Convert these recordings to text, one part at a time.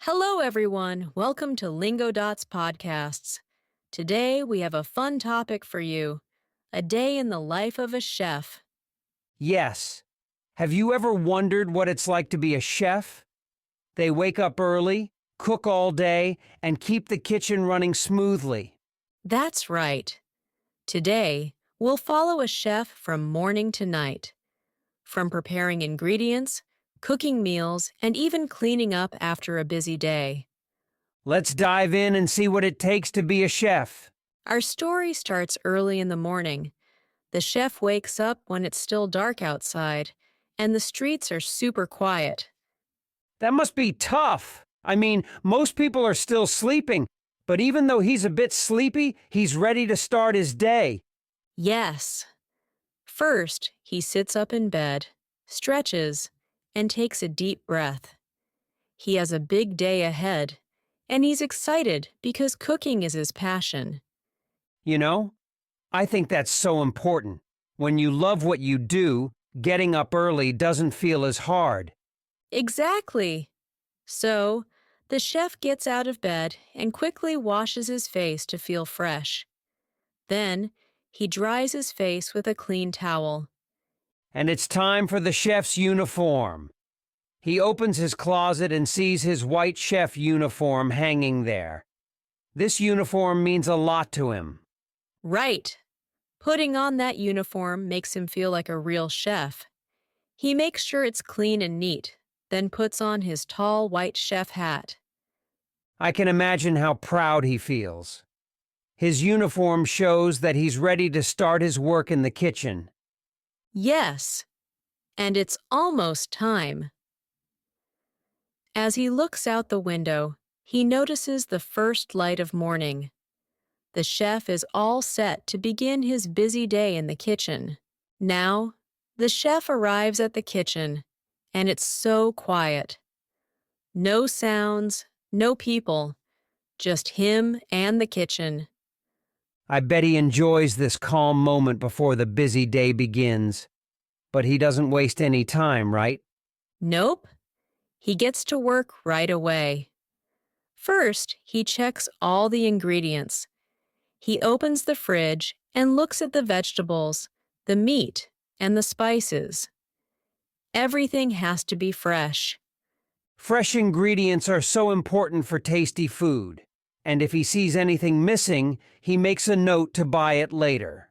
Hello, everyone. Welcome to Lingo Dots Podcasts. Today, we have a fun topic for you, a day in the life of a chef. Yes. Have you ever wondered what it's like to be a chef? They wake up early, cook all day, and keep the kitchen running smoothly. That's right. Today, we'll follow a chef from morning to night, from preparing ingredients, cooking meals, and even cleaning up after a busy day. Let's dive in and see what it takes to be a chef. Our story starts early in the morning. The chef wakes up when it's still dark outside, and the streets are super quiet. That must be tough. Most people are still sleeping, but even though he's a bit sleepy, he's ready to start his day. Yes. First, he sits up in bed, stretches, and takes a deep breath. He has a big day ahead, and he's excited because cooking is his passion. You know, I think that's so important. When you love what you do, getting up early doesn't feel as hard. Exactly. So, the chef gets out of bed and quickly washes his face to feel fresh. Then, he dries his face with a clean towel. And it's time for the chef's uniform. He opens his closet and sees his white chef uniform hanging there. This uniform means a lot to him. Right. Putting on that uniform makes him feel like a real chef. He makes sure it's clean and neat, then puts on his tall white chef hat. I can imagine how proud he feels. His uniform shows that he's ready to start his work in the kitchen. Yes, and it's almost time. As he looks out the window, he notices the first light of morning. The chef is all set to begin his busy day in the kitchen. Now, the chef arrives at the kitchen, and it's so quiet. No sounds, no people, just him and the kitchen. I bet he enjoys this calm moment before the busy day begins. But he doesn't waste any time, right? Nope, he gets to work right away. First, he checks all the ingredients. He opens the fridge and looks at the vegetables, the meat, and the spices. Everything has to be fresh. Fresh ingredients are so important for tasty food. And if he sees anything missing, he makes a note to buy it later.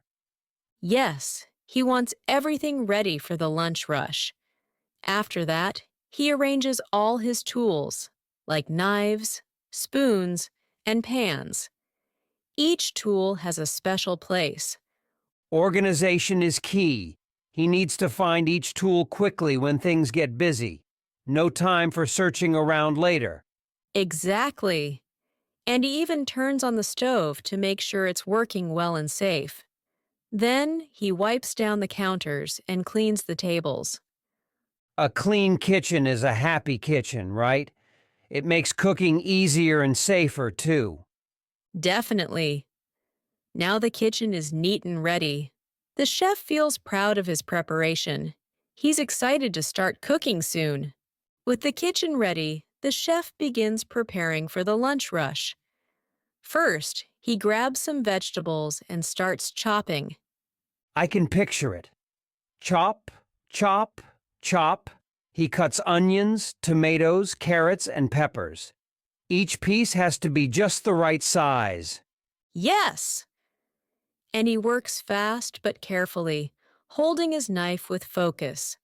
Yes, he wants everything ready for the lunch rush. After that, he arranges all his tools, like knives, spoons, and pans. Each tool has a special place. Organization is key. He needs to find each tool quickly when things get busy. No time for searching around later. Exactly. And he even turns on the stove to make sure it's working well and safe. Then he wipes down the counters and cleans the tables. A clean kitchen is a happy kitchen, right? It makes cooking easier and safer, too. Definitely. Now the kitchen is neat and ready. The chef feels proud of his preparation. He's excited to start cooking soon. With the kitchen ready, the chef begins preparing for the lunch rush. First, he grabs some vegetables and starts chopping. I can picture it. Chop, chop, chop. He cuts onions, tomatoes, carrots, and peppers. Each piece has to be just the right size. Yes! And he works fast but carefully, holding his knife with focus.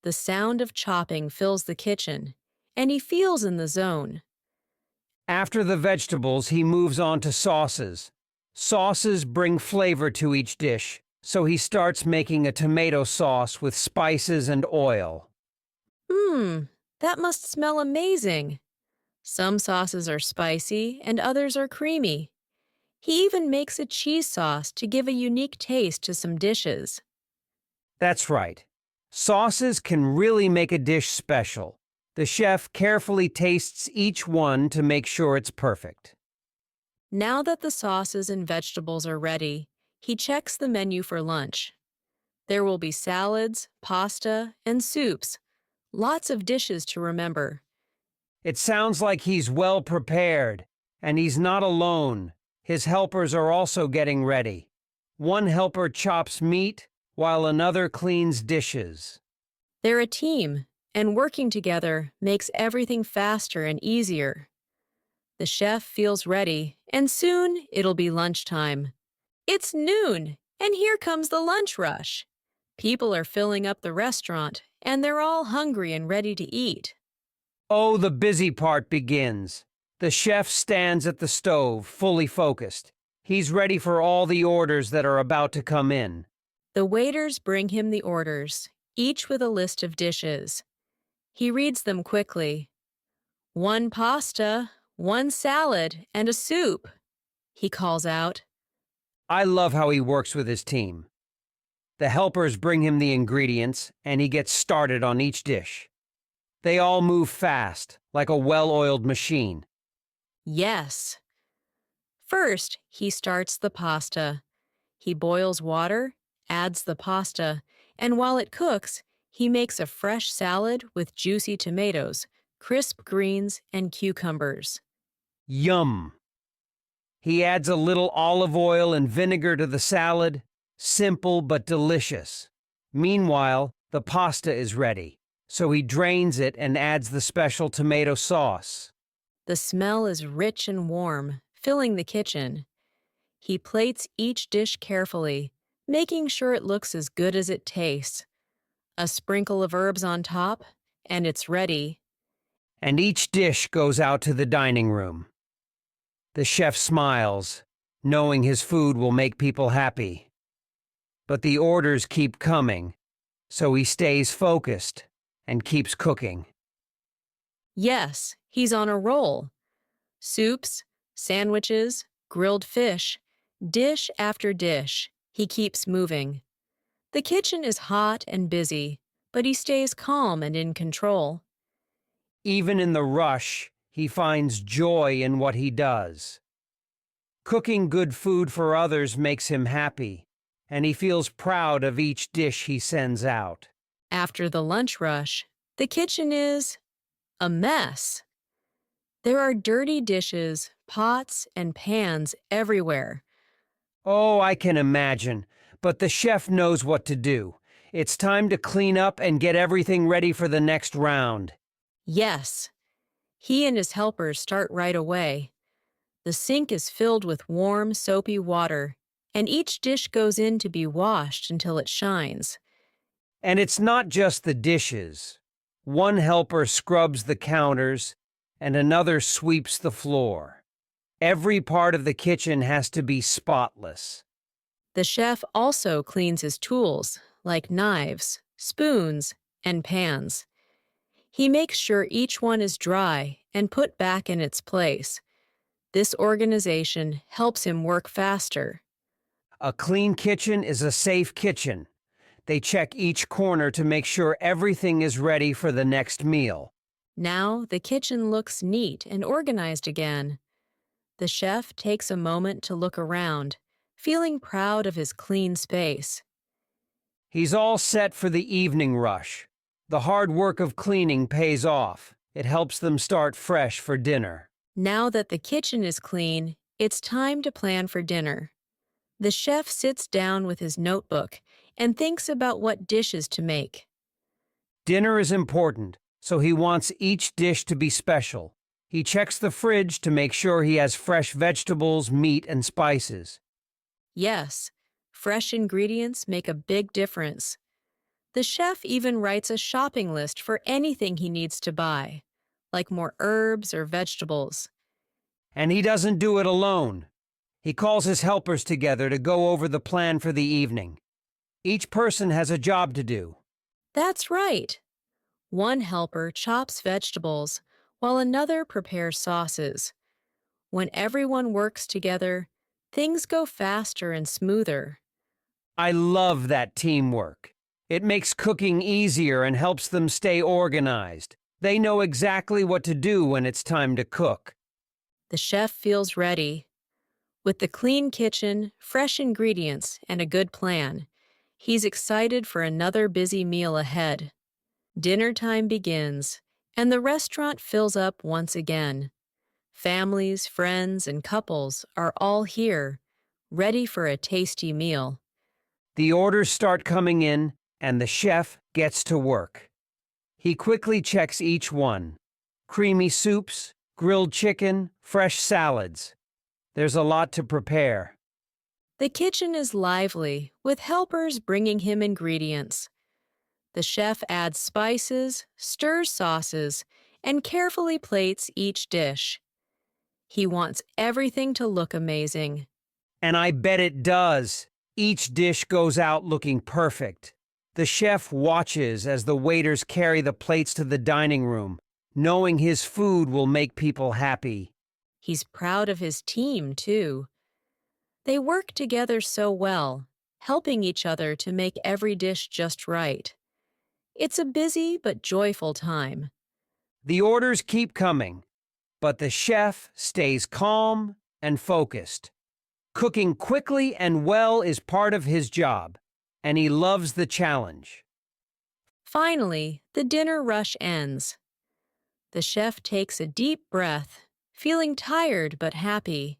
The sound of chopping fills the kitchen, and he feels in the zone. After the vegetables, he moves on to sauces. Sauces bring flavor to each dish, so he starts making a tomato sauce with spices and oil. That must smell amazing. Some sauces are spicy and others are creamy. He even makes a cheese sauce to give a unique taste to some dishes. That's right. Sauces can really make a dish special. The chef carefully tastes each one to make sure it's perfect. Now that the sauces and vegetables are ready, he checks the menu for lunch. There will be salads, pasta, and soups. Lots of dishes to remember. It sounds like he's well prepared, and he's not alone. His helpers are also getting ready. One helper chops meat, while another cleans dishes. They're a team, and working together makes everything faster and easier. The chef feels ready, and soon it'll be lunchtime. It's noon, and here comes the lunch rush. People are filling up the restaurant, and they're all hungry and ready to eat. Oh, the busy part begins. The chef stands at the stove, fully focused. He's ready for all the orders that are about to come in. The waiters bring him the orders, each with a list of dishes. He reads them quickly. 1 pasta, 1 salad, and a soup, he calls out. I love how he works with his team. The helpers bring him the ingredients, and he gets started on each dish. They all move fast, like a well-oiled machine. Yes. First, he starts the pasta. He boils water, adds the pasta, and while it cooks, he makes a fresh salad with juicy tomatoes, crisp greens, and cucumbers. Yum! He adds a little olive oil and vinegar to the salad. Simple but delicious. Meanwhile, the pasta is ready, so he drains it and adds the special tomato sauce. The smell is rich and warm, filling the kitchen. He plates each dish carefully, making sure it looks as good as it tastes. A sprinkle of herbs on top, and it's ready. And each dish goes out to the dining room. The chef smiles, knowing his food will make people happy. But the orders keep coming, so he stays focused and keeps cooking. Yes, he's on a roll. Soups, sandwiches, grilled fish, dish after dish, he keeps moving. The kitchen is hot and busy, but he stays calm and in control. Even in the rush, he finds joy in what he does. Cooking good food for others makes him happy, and he feels proud of each dish he sends out. After the lunch rush, the kitchen is a mess. There are dirty dishes, pots, and pans everywhere. Oh, I can imagine, but the chef knows what to do. It's time to clean up and get everything ready for the next round. Yes, he and his helpers start right away. The sink is filled with warm, soapy water, and each dish goes in to be washed until it shines. And it's not just the dishes. One helper scrubs the counters, and another sweeps the floor. Every part of the kitchen has to be spotless. The chef also cleans his tools, like knives, spoons, and pans. He makes sure each one is dry and put back in its place. This organization helps him work faster. A clean kitchen is a safe kitchen. They check each corner to make sure everything is ready for the next meal. Now the kitchen looks neat and organized again. The chef takes a moment to look around, feeling proud of his clean space. He's all set for the evening rush. The hard work of cleaning pays off. It helps them start fresh for dinner. Now that the kitchen is clean, it's time to plan for dinner. The chef sits down with his notebook and thinks about what dishes to make. Dinner is important, so he wants each dish to be special. He checks the fridge to make sure he has fresh vegetables, meat, and spices. Yes, fresh ingredients make a big difference. The chef even writes a shopping list for anything he needs to buy, like more herbs or vegetables. And he doesn't do it alone. He calls his helpers together to go over the plan for the evening. Each person has a job to do. That's right. One helper chops vegetables, while another prepares sauces. When everyone works together, things go faster and smoother. I love that teamwork. It makes cooking easier and helps them stay organized. They know exactly what to do when it's time to cook. The chef feels ready. With the clean kitchen, fresh ingredients, and a good plan, he's excited for another busy meal ahead. Dinner time begins, And the restaurant fills up once again. Families, friends, and couples are all here, ready for a tasty meal. The orders start coming in, and the chef gets to work. He quickly checks each one. Creamy soups, grilled chicken, fresh salads. There's a lot to prepare. The kitchen is lively, with helpers bringing him ingredients. The chef adds spices, stirs sauces, and carefully plates each dish. He wants everything to look amazing. And I bet it does. Each dish goes out looking perfect. The chef watches as the waiters carry the plates to the dining room, knowing his food will make people happy. He's proud of his team, too. They work together so well, helping each other to make every dish just right. It's a busy but joyful time. The orders keep coming, but the chef stays calm and focused. Cooking quickly and well is part of his job, and he loves the challenge. Finally, the dinner rush ends. The chef takes a deep breath, feeling tired but happy.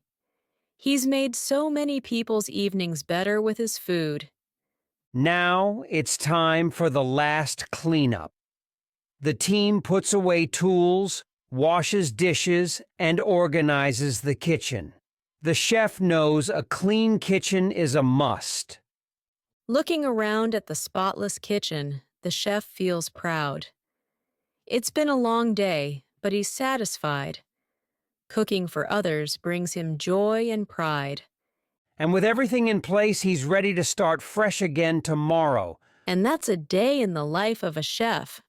He's made so many people's evenings better with his food. Now it's time for the last cleanup. The team puts away tools, washes dishes, and organizes the kitchen. The chef knows a clean kitchen is a must. Looking around at the spotless kitchen, the chef feels proud. It's been a long day, but he's satisfied. Cooking for others brings him joy and pride. And with everything in place, he's ready to start fresh again tomorrow. And that's a day in the life of a chef.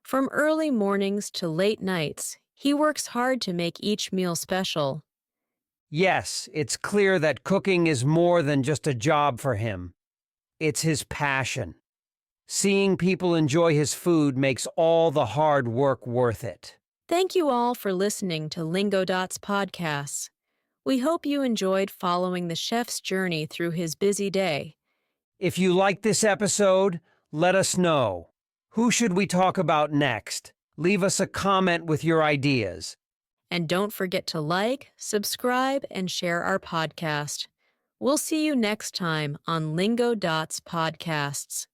From early mornings to late nights, he works hard to make each meal special. Yes, it's clear that cooking is more than just a job for him. It's his passion. Seeing people enjoy his food makes all the hard work worth it. Thank you all for listening to Lingo.'s podcasts. We hope you enjoyed following the chef's journey through his busy day. If you like this episode, let us know. Who should we talk about next? Leave us a comment with your ideas. And don't forget to like, subscribe, and share our podcast. We'll see you next time on Lingo.'s podcasts.